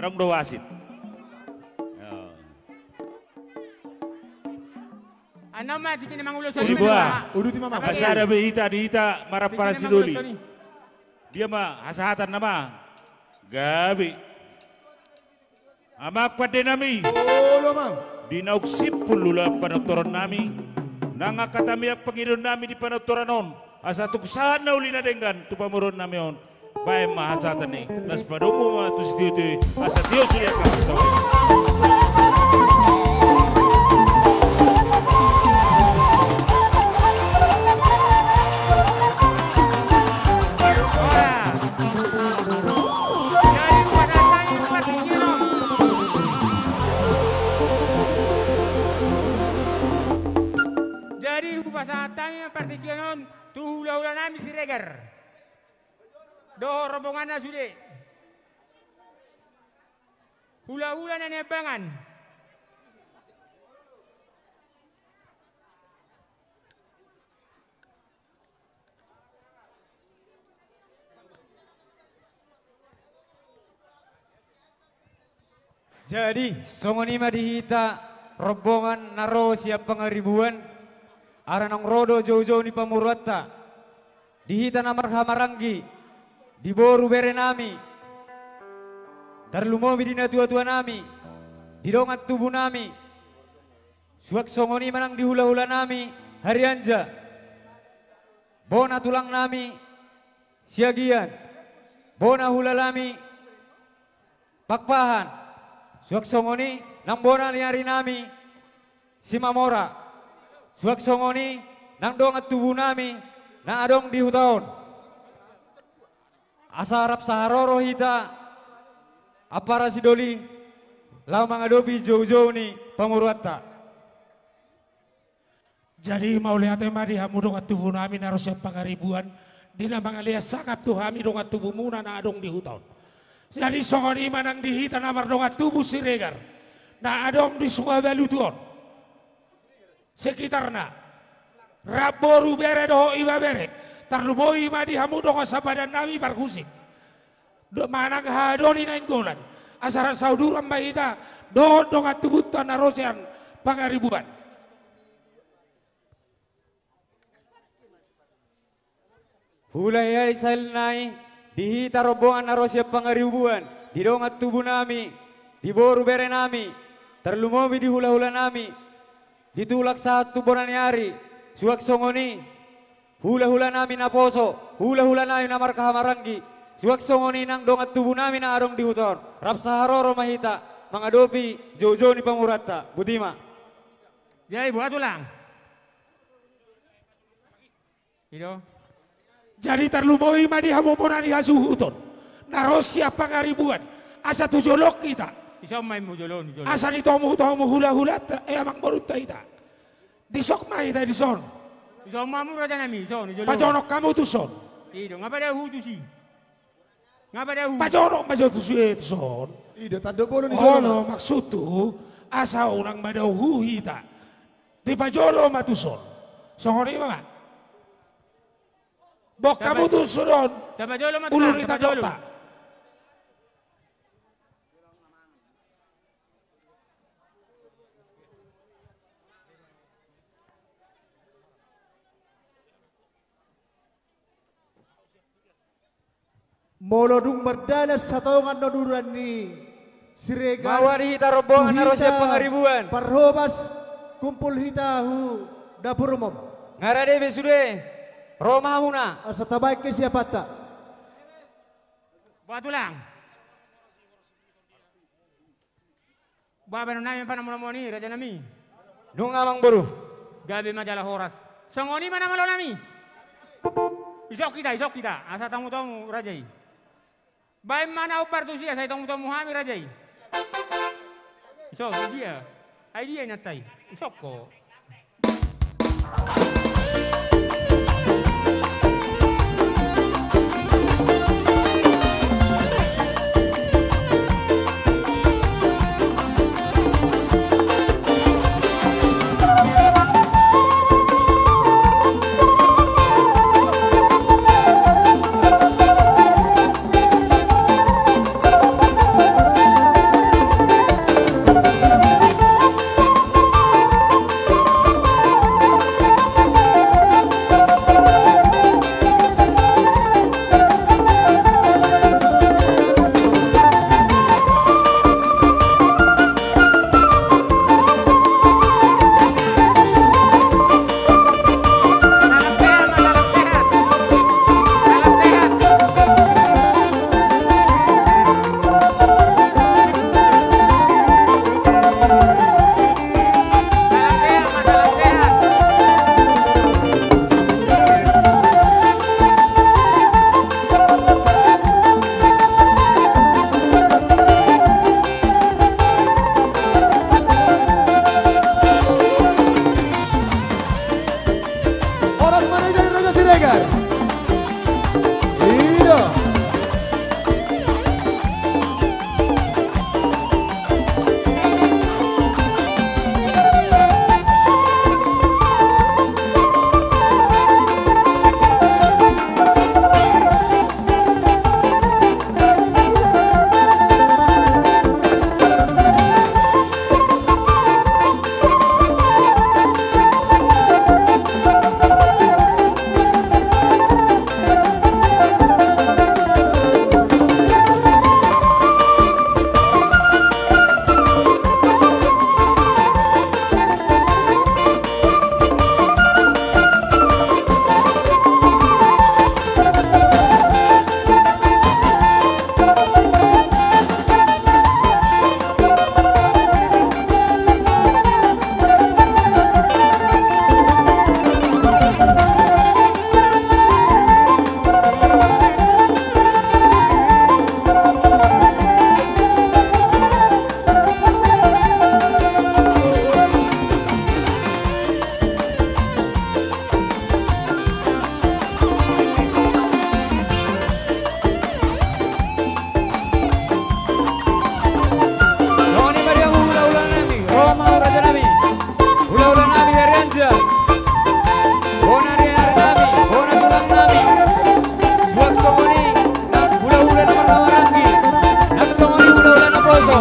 Arong do wasit. Ano ma, di kinamang ulo sa Udi ba? Udu ti mama. Asada behita dihita marap para sidoli. Dia mah hasahatan nama. Gabi. Amak pada nami. Oh, lo mang. Dinauksip pulula panotoran nami. Nanga katamiak pangidon nami di panotoran on. Asa tuksahan na uli na dengan tu pamuron nami on. Bae mahasatan ni. Nas padomo ma tu sitiyo asa Dios sulia ka. Pasatanya partikianon tu hula-hula nami si Regar. Do rombongan na sude. Hula-hula na nebangan. Jadi, songonima dihita rombongan naro siap pengaribuan. Aranong rodo jauh-jauh ni pamurwata. Dihita namar hamaranggi. Diboru bere nami. Darlumomi dina tua-tua nami. Didongat tubuh nami. Suak songoni manang di hula-hula nami. Hari anja. Bona tulang nami. Siagian. Bona hula nami. Pakpahan. Suak songoni nang bona liari nami. Simamora. Suak songoni nang dongat tubuh nami na adong di hutaon. Asarap saharoro hita apara sidoli lamang adopi jauh-jauh ni pamurwata. Jadi mau lihat emang di hamu dongat tubuh nami naros yang pangaribuan dina mangalia sangat tuh hami dongat tubuh muna na adong di hutaon. Jadi songoni manang dihita namar dongat tubuh si Regar na adong di Sungabalu tuon. Sekitarna raboru bere doho iba bere tarlumoi madi hamu dongo sabadan nami parkusik do manang hadoni na inggolan asaran sauduran bahita do donga tubutan narosian pangaribuan. Hulai sal nai dihita rombongan narosian pangaribuan di dongat tubuh nami diboru bere nami terlumomi di hula-hula nami. Ditulak satu bonaniari, suak songoni, hula-hula nami na poso, hula-hula nami na markahamaranggi, suak songoni nang dongat tubuh nami na arong di huton, rap saharoro mahita, mangadopi jojo ni pamurata, Butima. Jadi buat ulang. Itu. Jadi terlumoi madi hamu ponani hasu huton, narosia pangaribuan, asa tujolok kita. Isa may mujolon. Asa ni tomu hula-hula amang boruta ita. Disok mai ita dison. Isa mamu raja nami son. Pajonok kamu tu son. Ido ngapa dia hu tu si. Ngapa dia hu. Pajonok majo tu si son. Ido tado bolo ni Oh no maksud tu asa orang madau hu ita. Di pajolo matu son. Songoni mama. Bok kamu tu son. Dapat jolo matu. Ulur ita jota. Molodung berdalas satongan noduran ni Siregar. Bawa dihita rombongan narosya pangaribuan. Parhobas kumpul hitahu dapur umum. Ngarade besude Roma muna. Asa tabaik ke siapa tak? Buat ulang. Baba nami panamoni raja nami. Nungamang boru. Gabi majalah horas. Songoni mana malo nami? Isok kita. Asa tamu-tamu rajai. Baik mana upar tu sia saya tamu-tamu hami rajai. Isok dia. Idea nyatai. Isok ko. nami, hula-hula nami dari anja. Bona hari nami, bona tulang nami. Suak songoni, nak hula-hula na marhamaranggi. Nak songoni hula-hula na poso.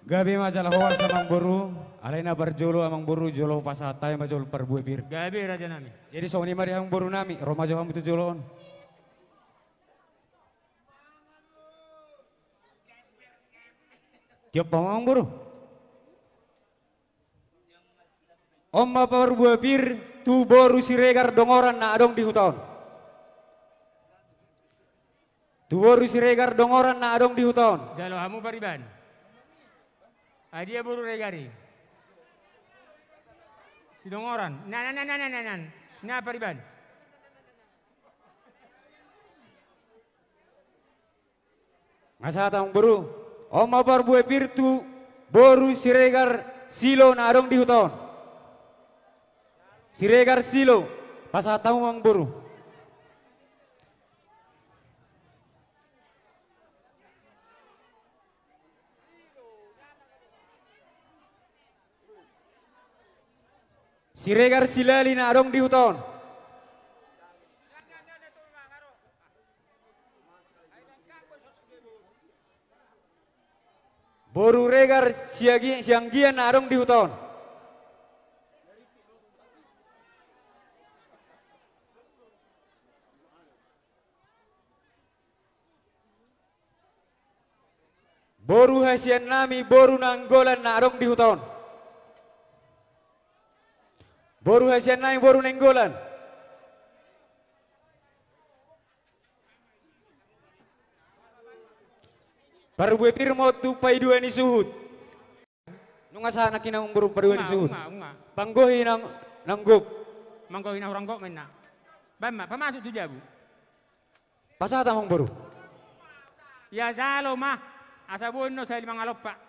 Gabi majalah hawar samang boru, alaina barjolo amang boru jolo pasatay majol perbuepir. Gabi raja nami. Jadi soni mari amang boru nami, roma jawam itu joloon. Tiap amang boru. Omma perbuepir tu boru siregar dongoran na adong di hutan. Tu boru siregar dongoran na adong di hutan. Jalo hamu pariban. Dia buru regari. Sidongoran. Nan. Na pariban. Ngasatang buru. Oma barbue pirtu boru siregar silo na adong di huton. Siregar silo pasatang ang buru. Siregar silali na adong di huton. Boru regar sianggian na adong di huton. Boru hasian nami boru nanggolan na adong di huton. Boru hasian nami boru nenggolan. Parbuepir mo tu paiduan ni suhud. Nung asa na kinang boru paiduan ni suhud. Panggohi ng gop. Manggohi na orang gop men na. Bama pamasuk tu jabu. Pasata mong boru. Ya jalo mah. Asa bunno sa limang alopa.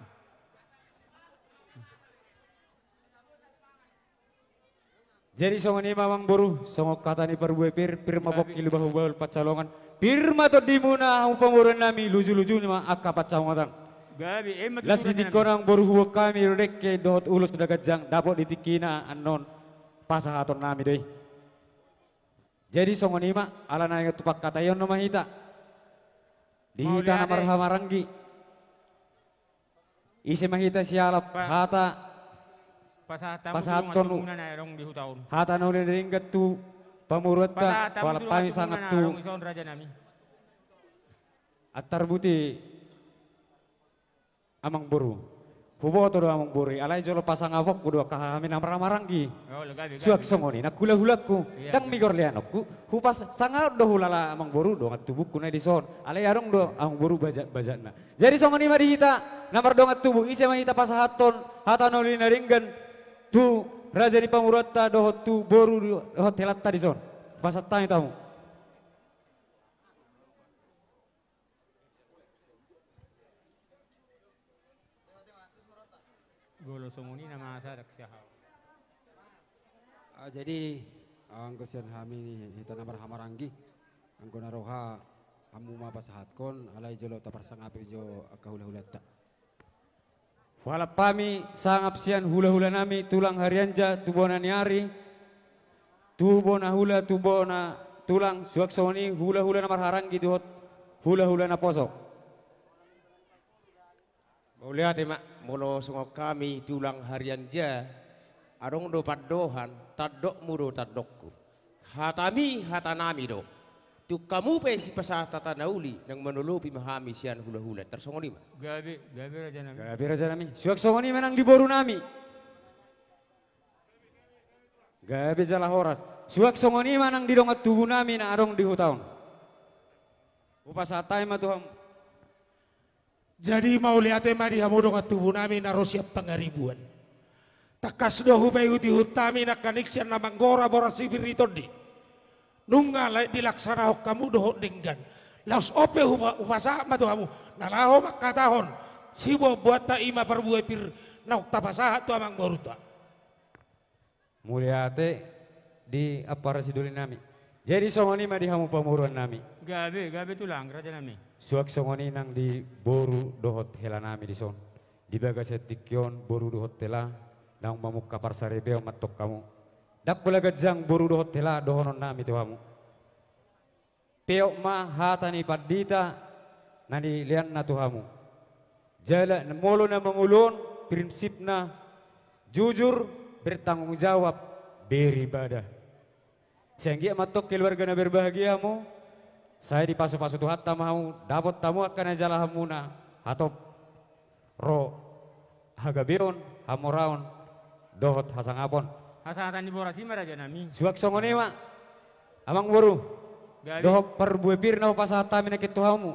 Jadi songo ni mamang boru, songo kata ni perbuepir, pirma bok kilu bahu bawal pacalongan, pirma to di muna ang pamuran nami luju-luju ni mga akapat sa matang. Gabi, Las ditik ko ng boru huwag kami rek kay dohot ulos na gajang, dapat ditikina anon pasahaton nami doy. Jadi songo ni ma, ala na yung tupak katayon na mahita. Dihita na marhamaranggi. Isi mahita siyalap hata. Pasaton na erong di hutaon. Hata na ulit ringgat tu pamurut ta wala pami sangat tu raja nami. At tarbuti amang boru Huboto do among buri, alay jolo pasang awok kudo kami namaramaranggi. Oh, gabi. Suak songoni, nak hula-hulaku, Iya, dang migor lianokku, hupas sangat do hulala amang boru do ngat tubuhku na dison, alay arong do amang boru bajat-bajatna. Jadi songoni mari hita, namar do ngat tubuh, isi mahita pasahaton, hatanoli naringgan, tu raja di pamurata do tu boru do hotelatta dison, pasat tanya tamu. Golo songoni nama asadak siya. Jadi ang kusian kami hita namar hamaranggi ang naroha hamu mapasahatkon alay jolo taparsangapi jo akahula-hulata. Walap kami sangap sian hula-hula nami tulang harianja tubona niari tubona hula tubona tulang suak songoni hula-hula namar harangi duhot hula-hula na posok. Mulia tema molo sungok kami tulang harian ja arong do padohan tadok mudo tadokku hatami hatanami do tu kamu pe si pasata tanauli nang menulupi mahami sian hula-hula tersongoni ma Gabi raja nami. Gabi raja nami suak songoni menang di boru nami. Gabi jala horas suak songoni menang di dongat tubuh nami na arong di hutaon. Upasatay matuham. Jadi mau lihat mari hamu dongat tubuh nami narosiap pangaribuan. Takas dohu bayuti hutami nak kaniksian namang gora bora sibir itondi. Nunga dilaksana hok kamu doho denggan. Laos ope upasa matu hamu. Nalaho makatahon. Sibo buat ta ima perbuai pir nauk tapasahat tu amang boruta. Muliate di apa rasiduli nami. Jadi songoni mah di hamu pamuruan nami. Gabi tulang raja nami. Suak songoni nang di boru dohot hela nami di son. Di bagas etikyon boru dohot hela nang mamuk kapar sarebeo matok kamu. Dak pula gajang boru dohot hela dohonon nami tu kamu. Peok ma hatani padita nani lian na tu kamu. Jala molo na mangulon prinsip na jujur bertanggung jawab beribadah. Sehingga matok keluarga na berbahagiamu. Saya di pasu-pasu Tuhan mau dapat tamu akan ajalah hamuna atau ro hagabion hamoraon dohot hasangapon. Hasangatan di borasi raja nami. Suak songoni mak amang boru. Gabi. Dohot perbuepir na pasatami na kituhamu.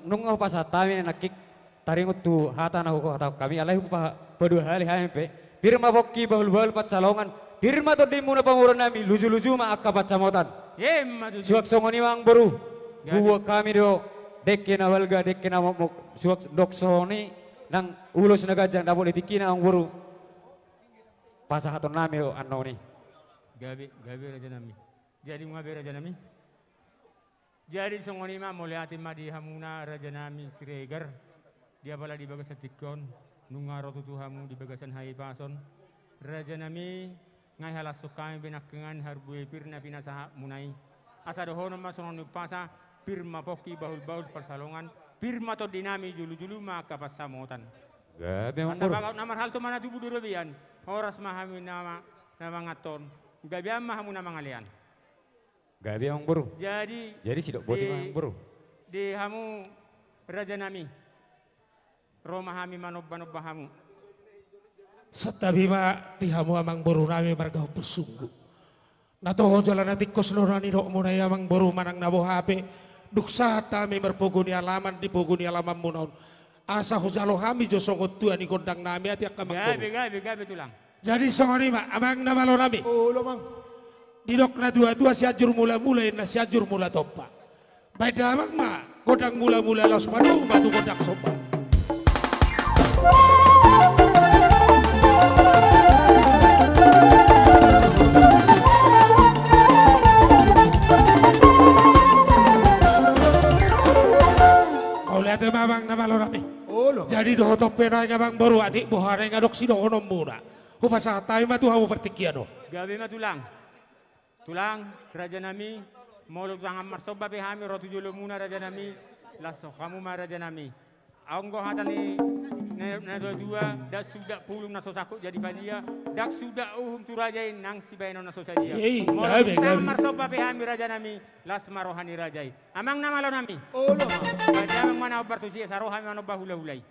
Nung pasatami na nakik taringut tu hata na huko atau kami alai hupa pedua hali hampe. Pirma bokki bahul-bahul patsalongan. Pirma to di muna pamuron nami luju-luju ma akabat samotan. Suak songoni mang boru. Buwa kami do dekke na walga dekke na mok suak dok soni nang ulos na gajang dapol itikina ang boru. Pasahaton nami o anno ni. Gabi raja nami. Jadi ngabe raja nami. Jadi songoni ma muliati ma di hamuna raja nami siregar. Dia bala di bagasan tikon nungaro tutuhamu di bagasan hai pason. Raja nami ngai halas kami benakengan harbue pirna pinasaha munai asa dohono masonon pasa pirma poki bahul persalongan pirma to dinami julu-julu maka pasamotan Gabi asa bagaut namar hal to mana tubuh durebian horas mahami nama ngaton gabi mahamu nama ngalian Gabi ang boru. jadi sidok boti mang boru. di hamu raja nami romahami manob bahamu Setabi ma di hamu amang boru nami marga pusunggu. Natoho jalan nanti kos nurani dok munai amang boru manang nabo hape. Duksa tami merpoguni alaman di poguni alaman munaun. Asa hojalo hami jo songot tuan ikondang nami ati akamang boru. Gabi tulang. Jadi songoni ma amang nama lo nami. Ulo mang. Didok na dua siajur mula na siajur mula topa. Baik damang ma godang mula los padu batu godang sopa. Lihat mamang nama lo nami. Jadi doh tope na ngabang baru adik bohane ngadok si doh muna. Hupasa tayo matu hamu pertikiano. Gabi ma tulang raja nami molog tangan marsoba pe hami rotu jolo muna raja nami lasso kamu ma raja nami anggo hatani na dua dak sudah pulung na sosako jadi padia dak sudah tu raja nang si baino na sosadia molog tangan marsoba pe hami raja nami las marohani rajai amang nama lo nami Ulo mang. raja mana obartusi sarohami mano bahula hulai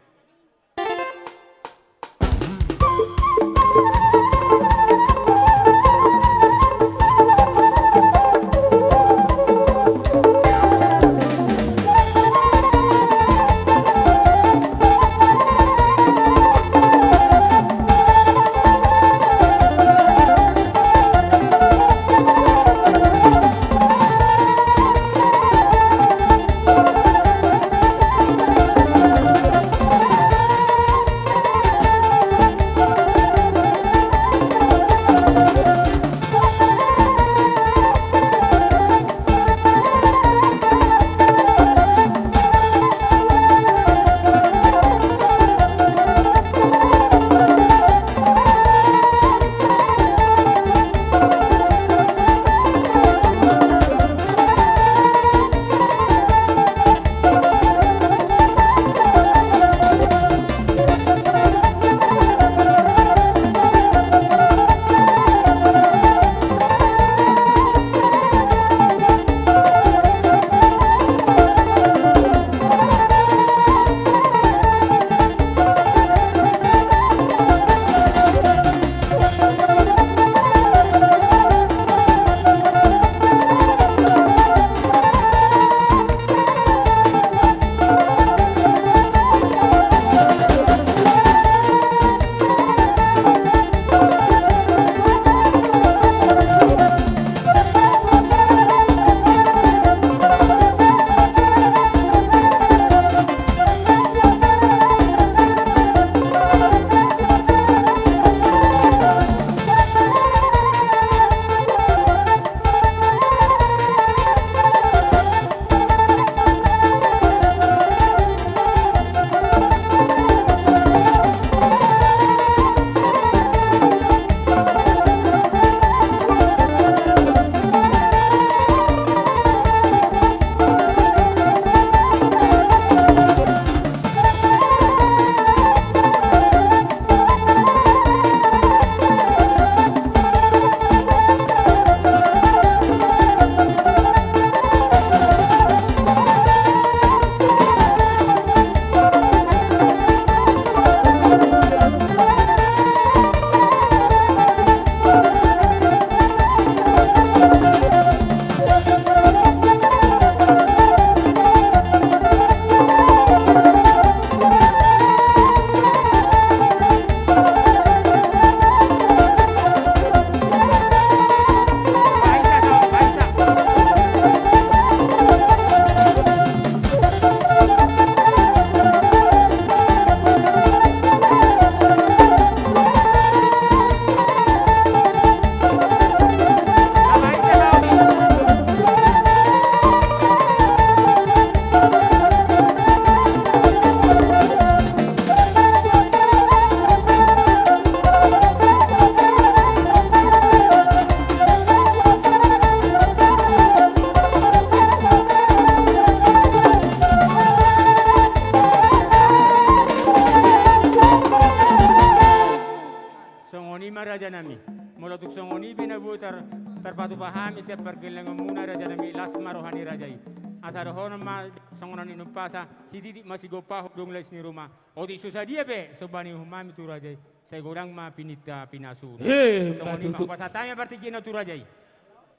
bina butar terpatu pahami siap pergelangan muna raja nami lasma rohani rajai. Asal hono ma songonan inu pasa si titik masih gopah dong les ni rumah. Odi susah dia be sobani humami tu rajai. Saya godang ma pinita pinasu. Songoni ma pas tanya berarti kina tu rajai.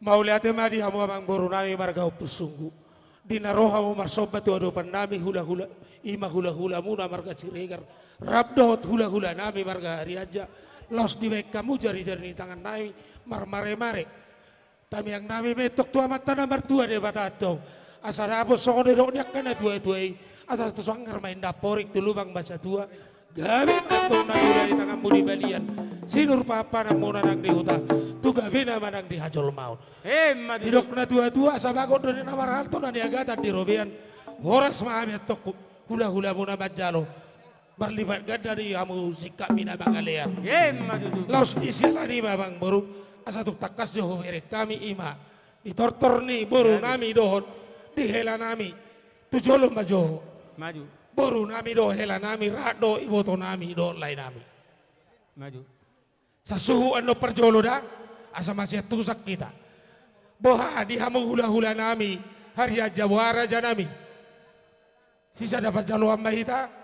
Mau lihat madi hamu abang boru nami marga pesunggu. Dina roha mu marsobat tu ado nami hula hula ima hula hula muna marga Siregar. Rabdot hula hula nami marga hari aja. Los di kamu jari-jari tangan nami mare-mare. Tapi yang nami betok tua mata nomor tua de batato. Asal apa songone roknya kena tua-tuai. Asal tu sanggar main daporik tu lubang bahasa tua. Gabi atau nadi dari tanganmu di balian. Sinur papa namuna nang di huta. Tu gabi nama nang di hajol maut. Hidok na tua-tua sabago dari nama ralto na niagatan di robian. Horas maami atok hula-hula muna bajalo. Berlibat dari kamu sikap mina bangalean. Laos isilah ni babang baru asa tu takas joho vere kami ima. Ditortor ni baru nami dohon dihela nami. Tu jolo majo. Maju. Baru nami do hela nami rado iboto nami do lain nami. Maju. Sasuhu ando perjolo dah asa masih tusak kita. Boha di hamu hula-hula nami hari aja wara janami. Sisa dapat jalo amba hita.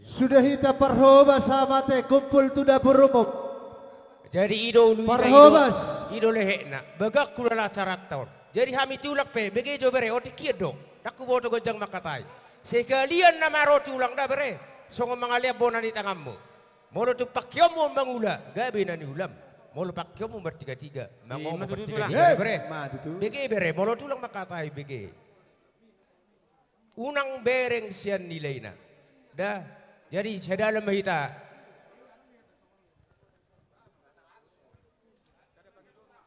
Sudah kita perhobas samate kumpul tu dapur umum. Jadi idolu Perhobas. idole hekna bagak kulala carat tahun. Jadi kami tulak pe bege jo bere oti kiedo. Daku boto gojang makatai. Sekalian nama roti ulang dah bere. Songo mangalia bonan di tanganmu. Molo tu pakyomu mangula gabe nani ulam. Molo pakyomu bertiga-tiga. Mangomo bertiga-tiga bere. Bege bere molo tulang makatai bege. Unang bereng sian nilainya. Dah, jadi saya dalam mahita.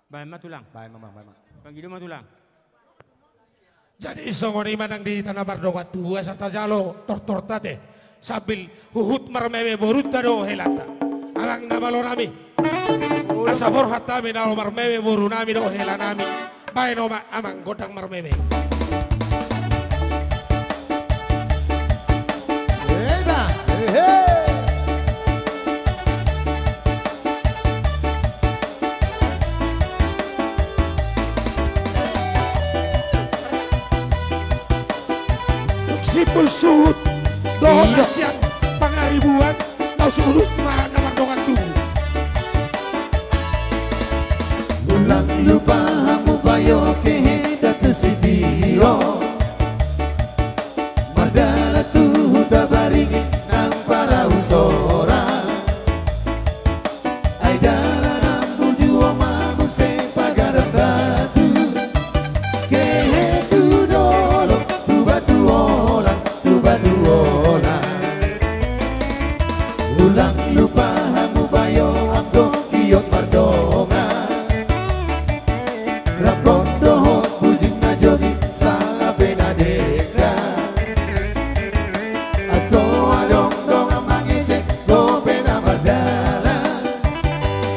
Baik matulang. Baik mama. Pagi matulang. Jadi songoni manang di tanah bardokat tua sata jalo tortor tate sabil huhut marmeme borut tado helata. Alang nama lo nami. Asabor hatami nalo marmeme boru nami do helanami. Baik noma amang godang marmeme. Sipul suhut doh kasihan pangaribuan tau surut mah namar dongan tubuh. Ulang lupa hamu bayo kehendak kesibiro Mardala tuhu tabaringi nang para usora Aidala rambu juo mamu se pagaran batu Kehendu dolo tu batu olang Ulang lupa hamu bayo angdo kiot mardonga Rapon dohot bujing na jogi sabe na deka Aso adong dong amangije gobe na mardala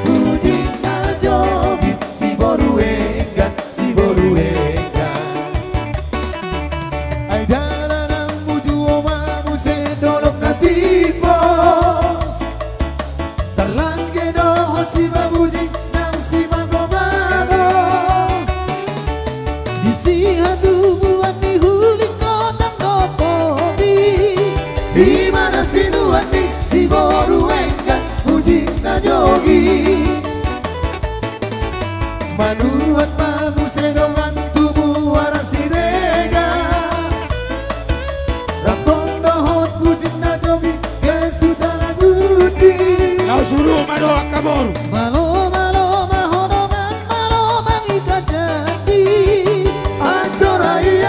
Bujing na jogi si boru enggan Aidala nang muju omamu se dolok na tipo Terlangge dohot si babuji nang si mago-mago Di hatu buat di huli kotak kotobi Di mana si nuan di si boru enggan ujing na jogi Manuhat mamu sedongan tubuh waras sirega Rapon dohot ujing na jogi kesusana judi Kau suruh madoa kabor. Malo mahodongan malo mangikat jadi Ansorai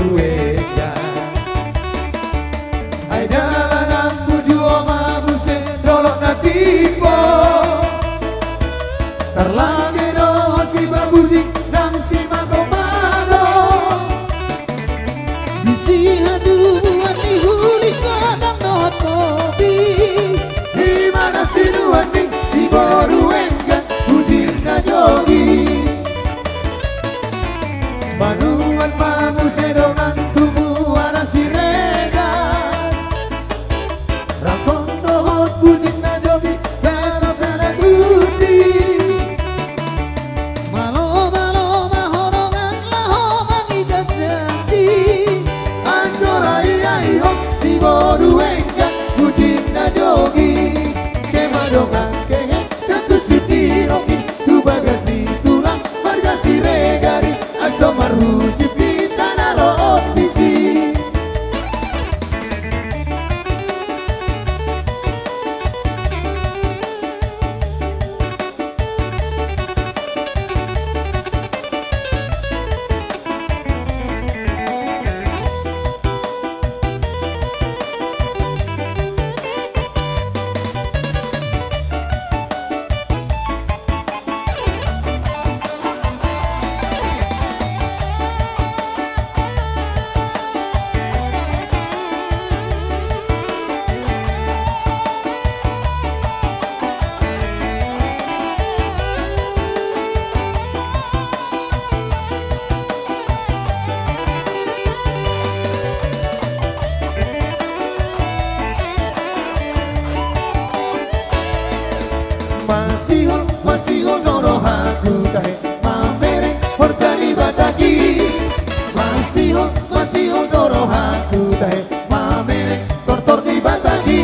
boruenga ai dalam puju oma muse dolok na tipo terlage dohon si babuji nang si mago-mago bisi hadu buat dihuli kodang dohon kopi di mana si nuani si boruenga puji na jogi manuan mamu sedongan tubuh ana sirega rakon dohot pujin na jogi sana sana guti malo malo mahorongan laho mangikat jati ansorai ai ho si boru enggan pujin na jogi kemadongan kehe datu sitiroki tu bagas di tulang marga siregari aso marusi pita naro bisi masihol doro haku tahe mamere hortani bataki masihol doro haku tahe mamere tortor di bataki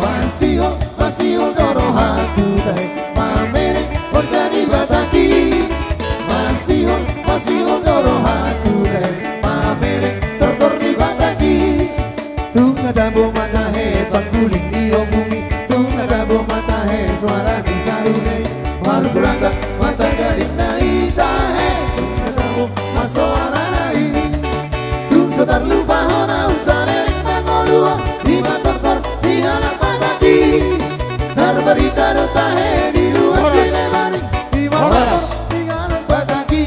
masihol doro haku tahe mamere hortani bataki masihol doro haku tahe mamere tortor di bataki tunga tambo matahe pangguling iyo bumi Nagabo mata hai suara di sarune Malu berangkat mata garing naita hai Nagabo masuara nai Tu setar lupa hona usalerek mangolua Di mator di anak pataki Terberita dota hai di luar sinemari Di mator di anak pataki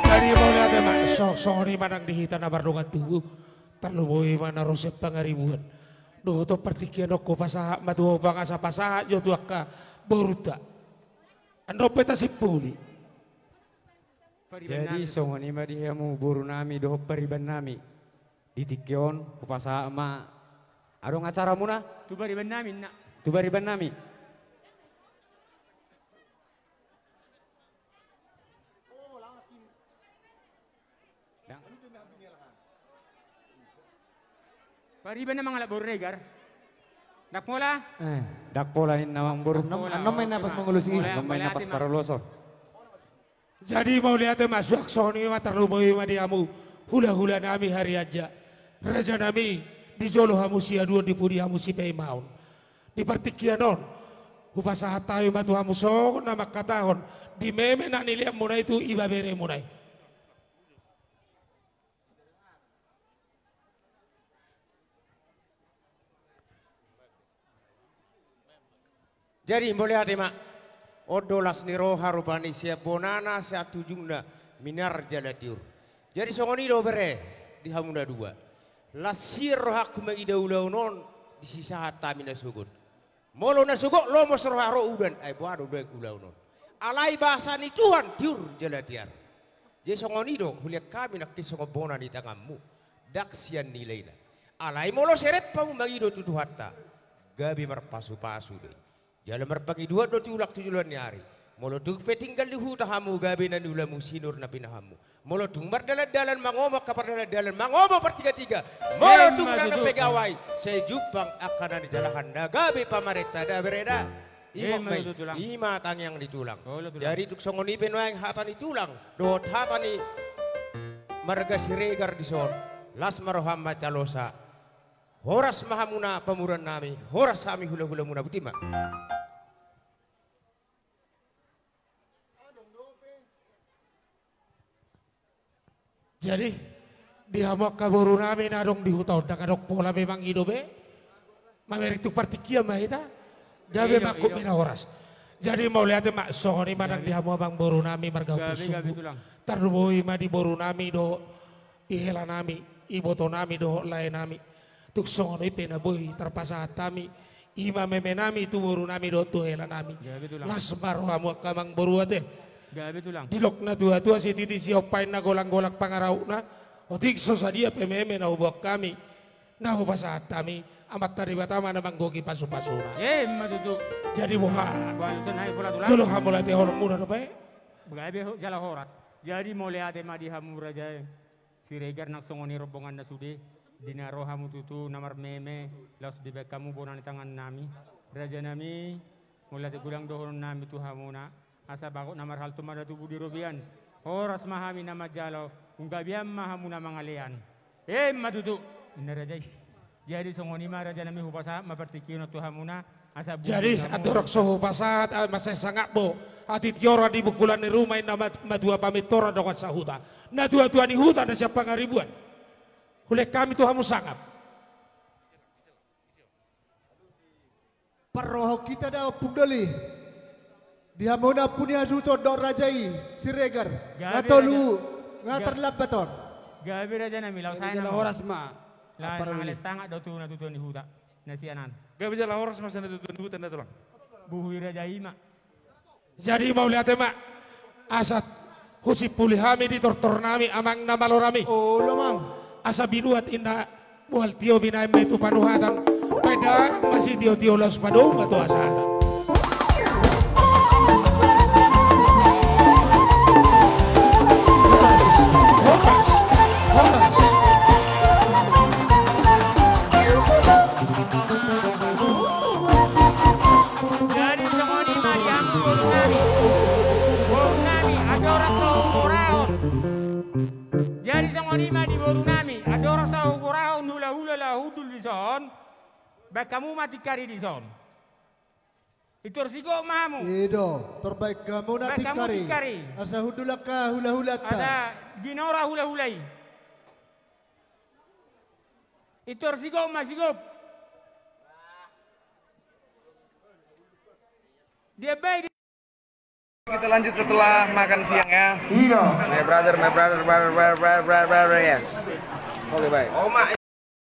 Dari mau lihat teman sok-sok ini manang dihitan abardungan tubuh terlubui mana rosep pangaribuan do to pertikian ko pasaha matuo pangasa pasaha jo tuaka boruta ando peta sipuli jadi songoni madihamu buru nami doh pariban nami ditikyon ku pasaha ma adong acara muna Tu bariban namin na. tu bariban nami Pariban na mga labor regar. Dakmola. dak polain nawang buru Ano may napas mangulusi? may napas paroloso jadi mau lihat mas waksoni ma terlubui madiamu hula-hula nami hari aja raja nami di jolo hamu sia dua di pudi hamu si peimaun di pertikianon upasaha tayo matu hamu sok nama katahon di meme na niliam munai itu iba bere munai Jadi boleh hati mak, odolas niro harupani siap bonana siap tujungna minar jalatiur. Jadi songoni do bere di hamuna dua. Lasir rohaku magi daulaunon di sisa hata mina sugut. Molo na sugut lo mos roharo udan ay buado do ulaunon. Alai bahasa ni Tuhan tiur jalatiar. Jadi songoni do huliak kami nak kisong bona di tanganmu. Daksian nilainya. Alai molo seret pamu magi do tutu hatta. Gabi merpasu-pasu deh. Jalan merpagi dua do tiulak tujuan nyari. Molo tung petinggal di huta hamu gabi na ulamu sinur na pinahamu. Molo tung berdalan-dalan mangomok kapar dalan mangomok pertiga-tiga. Molo tung nana pegawai sejupang akan dijalakan da gabi pamareta da bereda. Ima tang yang ditulang. Jadi tuk songoni penuang hatan ditulang. Dot hatani marga siregar di son. Las maroham macalosa. Horas mahamuna pamuran nami. Horas kami hula-hula muna butima. Jadi di hamak kaburu namin adong di hutaw na kadok pola memang hidup mamerik tu partikia mahita gabe makuk mina oras. Jadi mau lihat mak songoni manang di hamak bang boru nami marga suku taruboi ma di boru nami do ihela nami iboto nami do lain nami tuk songoni pena boy terpasat nami ima meme nami tu boru nami do tu hela nami las maro hamak kamang boru ate dilok na tua si titi siopain na golang-golak pangarau na otik sosadia PMM na ubok kami na upasat kami amat tadi batama na manggogi pasu-pasuna matutu jadi buha balusan hai pula tulang jolo hamulate orang muda no pe bagabe jala horat jadi mulai ate madi hamu raja Siregar nak songoni rombongan na sude dinaro hamu tutu namar meme laus dibek kamu bonan tangan nami raja nami mulai ate gulang dohon nami tu hamuna asa bakok namar hal tumada tubuh di robian horas mahami nama jalo unggabiam mahamu nama ngalian matutu inarajai jadi songoni ma raja nami hupasa mapertikino tu hamuna asa jadi adorok soho pasat masa sangak bo ati tiora di bukulan ni rumah nama madua pamit tora dengan sahuta na tua ni huta na siapa ngaribuan oleh kami tu hamu sangap Paroh kita dah pugdali. Dia mona punya zuto dor rajai Siregar. Ngatolu ngaterlap baton. Gabi raja nami lau saya Jala nama. horas ma. Lah ngale sangat do tu na tutu ni huta nasianan. Gabi jala horas masa na tutun hutan na tulang. Buhui raja ima. jadi mau lihat mak asat husi pulih hami di tortor nami amang nama lorami Oh lamang. asa binuat inda mual tio binaim itu panuhatan pada masih tio los padung atau asatan Jadi songoni mariam borunami ada orang tahu buraun. Jadi songoni ma di borunami ada orang tahu buraun hula lah hudul di son. Baik kamu mati kari di son. Itu resiko mamu. Edo, terbaik kamu nak Baik kamu tikari. tikari. Asa hudulaka hula-hulata. Ada ginora hula-hulai. Itu resiko masih dia baik. Kita lanjut setelah makan siang ya. Iya. My brother, yes. Oke baik.